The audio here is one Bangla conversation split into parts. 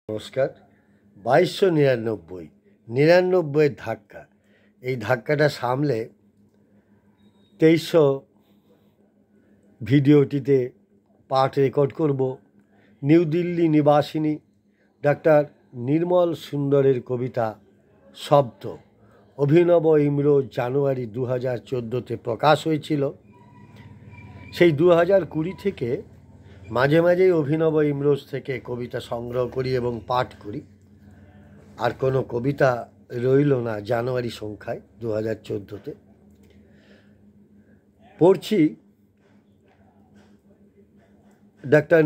নমস্কার। 2299 ধাক্কা, এই ধাক্কাটা সামলে 2300 ভিডিওটিতে পাঠ রেকর্ড করব। নিউ দিল্লি নিবাসিনী ডাক্তার নির্মল সুন্দরের কবিতা শব্দ। অভিনব ইমরোজ জানুয়ারি 2014-তে প্রকাশ হয়েছিল। সেই 2020 থেকে মাঝে মাঝেই অভিনব ইমরোজ থেকে কবিতা সংগ্রহ করি এবং পাঠ করি। আর কোনো কবিতা রইল না জানুয়ারি সংখ্যায় 2014-তে। পড়ছি ডাক্তার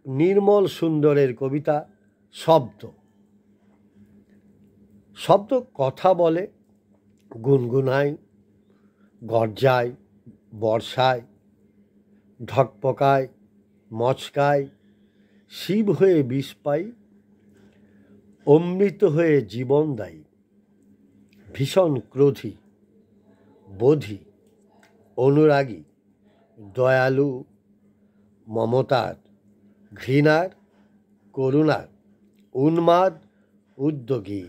নির্মল সুন্দরের কবিতা শব্দ। শব্দ কথা বলে, গুনগুনায়, গর্জায়, বর্ষায়, ঢকপকায়, মচকায়, শিব হয়ে বিষ পাই, অমৃত হয়ে জীবন দায়ী, ভীষণ ক্রোধী, বোধী, অনুরাগী, দয়ালু, মমতার, ঘৃণার, করুণার, উন্মাদ, উদ্যোগী,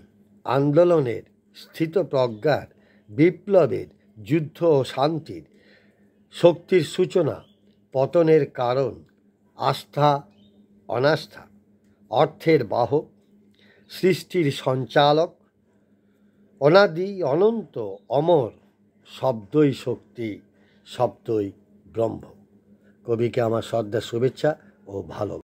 আন্দোলনের, স্থিতপ্রজ্ঞার, বিপ্লবের, যুদ্ধ ও শান্তির, শক্তির সূচনা, পতনের কারণ, আস্থা অনাস্থা, অর্থের বাহক, সৃষ্টির সঞ্চালক, অনাদি অনন্ত অমর, শব্দই শক্তি, শব্দই ব্রহ্ম। কবিকে আমার শ্রদ্ধা, শুভেচ্ছা ও ভালো।